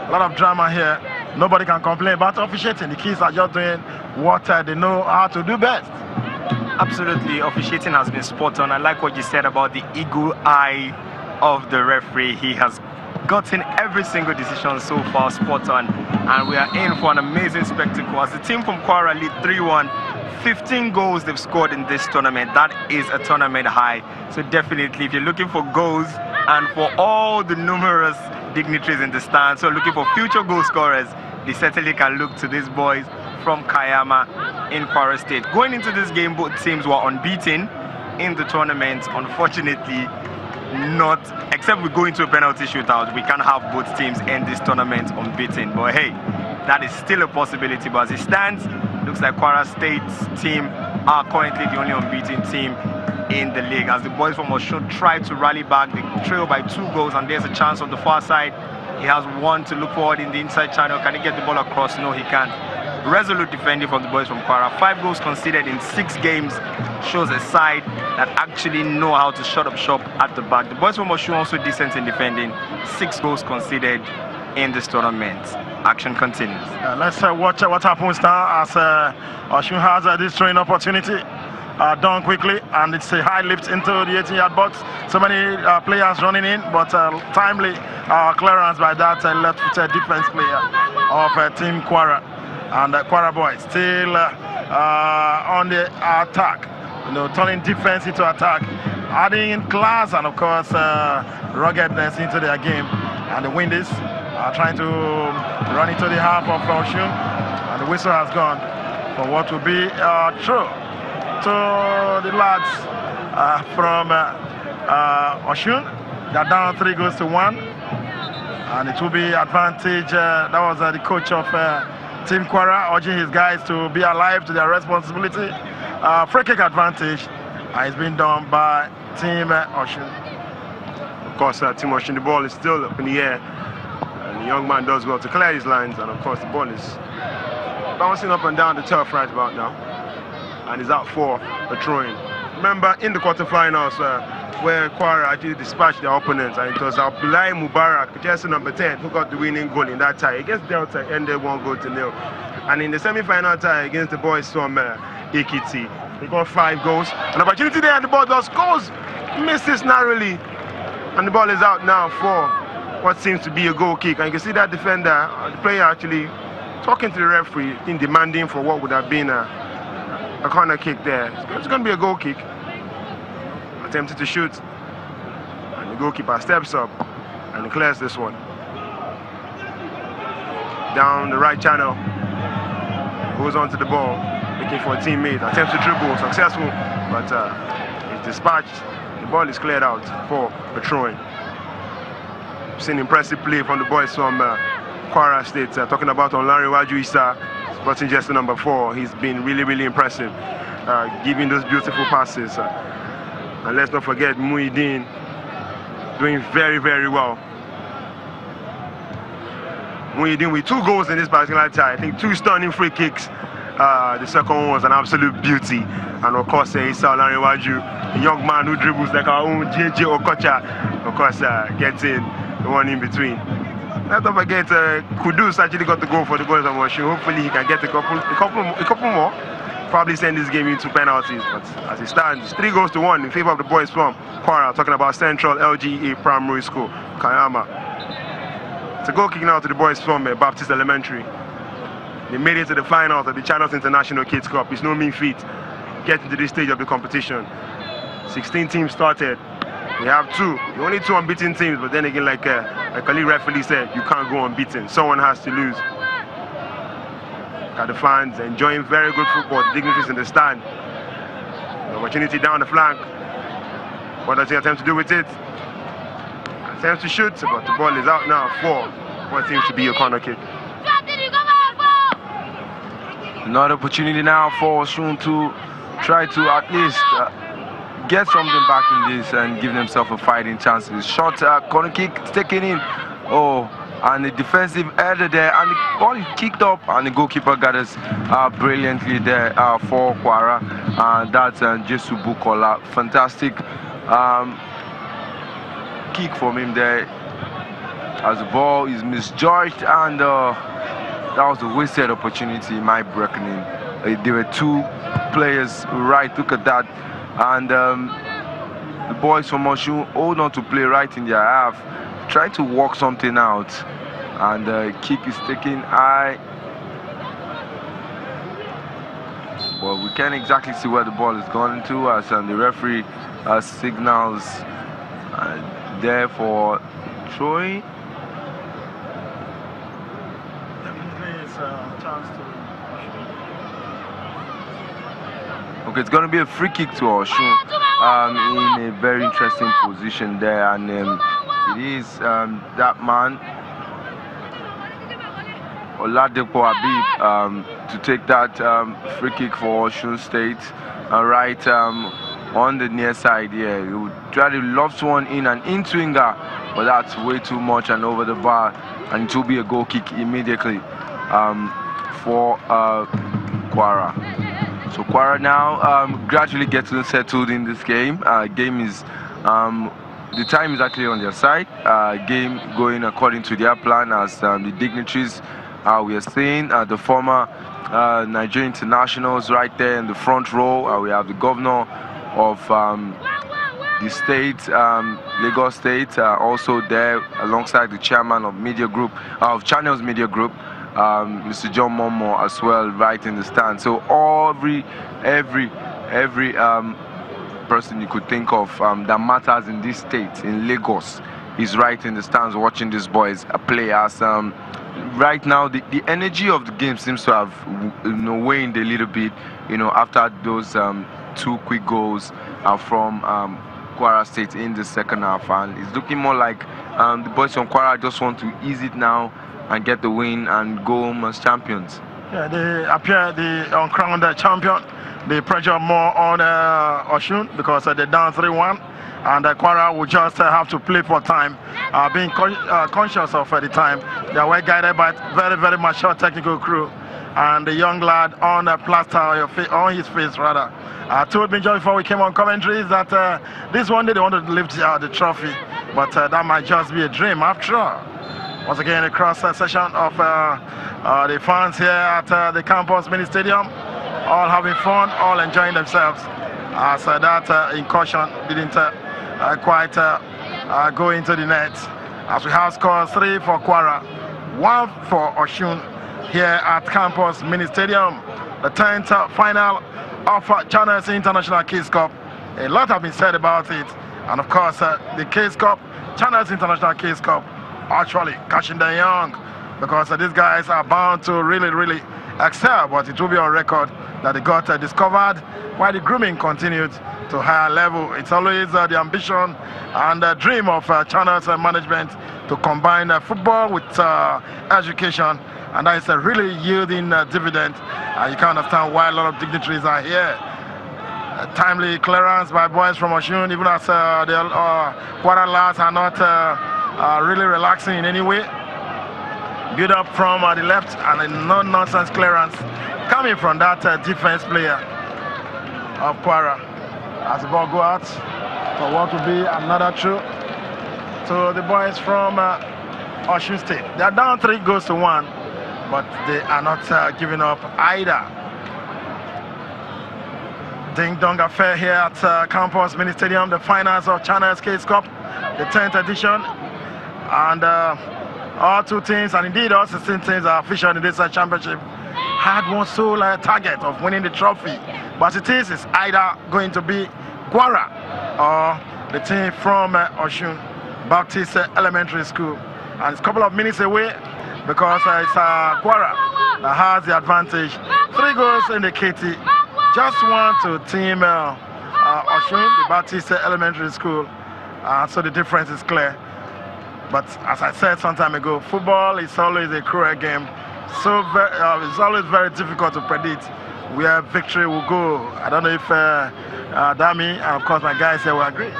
A lot of drama here. Nobody can complain about officiating. The kids are just doing what they know how to do best. Absolutely, officiating has been spot on. I like what you said about the eagle eye of the referee. He has gotten every single decision so far spot on, and we are in for an amazing spectacle as the team from Kwara lead 3-1. 15 goals they've scored in this tournament. That is a tournament high. So definitely, if you're looking for goals and for all the numerous dignitaries in the stand, so looking for future goal scorers, they certainly can look to these boys from Kayama in Kwara State. Going into this game, both teams were unbeaten in the tournament. Unfortunately, not, except we go into a penalty shootout, we can't have both teams end this tournament unbeaten. But hey, that is still a possibility. But as it stands, looks like Kwara State's team are currently the only unbeaten team in the league. As the boys from Osun try to rally back, they trail by 2 goals, and there's a chance on the far side. He has one to look forward in the inside channel. Can he get the ball across? No, he can't. Resolute defending from the boys from Kwara. 5 goals conceded in 6 games shows a side that actually know how to shut up shop at the back. The boys from Osun also decent in defending. 6 goals conceded in this tournament. Action continues. Let's watch what happens now as Osun has this throwing opportunity. Done quickly, and it's a high lift into the 18-yard box. So many players running in, but timely clearance by that left-footed defense player of Team Kwara. And Kwara boys still on the attack, turning defense into attack, adding in class and of course ruggedness into their game. And the Windies are trying to run into the half of Osun, and the whistle has gone for what will be throw to the lads from Osun. They're down 3 goals to 1, and it will be advantage. That was the coach of Team Kwara urging his guys to be alive to their responsibility. Free kick advantage is being done by Team Osun. Of course, Team Osun, the ball is still up in the air, and the young man does well to clear his lines, and of course the ball is bouncing up and down the turf right about now, and is out for a throw-in. Remember, in the quarterfinals, where Kwara actually dispatched their opponents, and it was Abdullahi Mubarak, jersey number 10, who got the winning goal in that tie against Delta, ended 1 goal to 0. And in the semi-final tie against the boys from Ekiti, they got 5 goals. An opportunity there, and the ball just goes, misses narrowly, and the ball is out now for what seems to be a goal kick. And you can see that defender, the player actually talking to the referee, demanding for what would have been a corner kick there. It's going to be a goal kick. Attempted to shoot, and the goalkeeper steps up and clears this one down the right channel, goes onto the ball looking for a teammate, attempts to dribble, successful, but it's dispatched. The ball is cleared out for a throw-in. Seen impressive play from the boys from Kwara State, talking about Olanrewaju Issa, sporting jersey number 4. He's been really impressive, giving those beautiful passes. And let's not forget Muhyiddin doing very well. Muhyiddin with 2 goals in this particular tie. I think 2 stunning free kicks. The second one was an absolute beauty. And of course, Issa Olanrewaju, the young man who dribbles like our own JJ Okocha, of course, getting the one in between. Let's not forget Kudus actually got the goal for the boys of Osun. Hopefully he can get a couple more. Probably send this game into penalties, but as it stands, 3 goals to 1 in favor of the boys from Kwara. Talking about Central LGA Primary School, Kayama. It's a goal kick now to the boys from Baptist Elementary. They made it to the finals of the Channels International Kids Cup. It's no mean feat getting to this stage of the competition. 16 teams started. We have 2, the only 2 unbeaten teams, but then again, like Ali rightfully said, you can't go unbeaten. Someone has to lose. Got the fans enjoying very good football, the dignitaries in the stand. The opportunity down the flank. What does he attempt to do with it? Attempts to shoot, but the ball is out now for what seems to be a corner kick. Another opportunity now for Osun to try to at least get something back in this and give themselves a fighting chance. Short corner kick taken in. Oh, and the defensive header there, and the ball is kicked up, and the goalkeeper got us brilliantly there for Kwara. And that's Jesu Bukola. Fantastic kick from him there. as the ball is misjudged, and that was a wasted opportunity in my reckoning. There were two players right, look at that, and the boys from Osun hold on to play right in their half, try to work something out, and kick is taken high. Well, we can't exactly see where the ball is going to, as the referee signals there for throwing. Definitely it's a chance to. Okay, it's going to be a free kick to Osun in a very interesting position there, and it is that man, Oladipo Habib, to take that free kick for Osun State, right on the near side here. He would try to loft one in and into Inga, but that's way too much and over the bar, and it will be a goal kick immediately for Kwara. So Kwara now gradually getting settled in this game. Game is the time is actually on their side. Game going according to their plan, as the dignitaries we are seeing the former Nigerian internationals right there in the front row. We have the governor of the state, Lagos State, also there alongside the chairman of Media Group, of Channels Media Group, Mr. John Momo as well, right in the stand. So every person you could think of that matters in this state, in Lagos, is right in the stands watching these boys play. As right now the energy of the game seems to have waned a little bit, after those two quick goals from Kwara State in the second half, and it's looking more like the boys from Kwara just want to ease it now and get the win and go home as champions. Yeah, they appear the uncrowned champion. They pressure more on Osun because they're down 3-1, and Kwara will just have to play for time, being conscious of the time. They are well guided by very, very mature technical crew, and the young lad on the plaster on his face rather told me just before we came on commentary that this one day they wanted to lift the trophy, but that might just be a dream after all. Once again, a cross session of the fans here at the campus mini stadium, all having fun, all enjoying themselves, as that incursion didn't quite go into the net, as we have scored 3 for Kwara, 1 for Osun here at campus mini stadium, the 10th final of Channels International Kids Cup. A lot have been said about it, and of course the Kids Cup, Channels International Kids Cup, actually catching them young, because these guys are bound to really excel, but it will be on record that they got discovered while the grooming continued to higher level. It's always the ambition and the dream of Channels management to combine football with education, and that is really yielding dividend. You can understand why a lot of dignitaries are here. Timely clearance by boys from Osun, even as the Kwara lads are not really relaxing in any way. Build up from the left, and a no-nonsense clearance coming from that defense player of Kwara. As the ball go out for what will be another throw to the boys from Osun State. They are down 3-1, but they are not giving up either. Ding dong affair here at campus mini stadium, the finals of Channels Kids Cup, the 10th edition, and all two teams, and indeed all 16 teams are official in this championship, had one sole target of winning the trophy, but it is either going to be Kwara or the team from Osun Baptist Elementary School, and it's a couple of minutes away because it's Kwara that has the advantage. 3 goals indicating just one to team Osun, the Baptist Elementary School, so the difference is clear. But as I said some time ago, football is always a cruel game, so it's always very difficult to predict where victory will go. I don't know if Dami and of course my guys here will agree.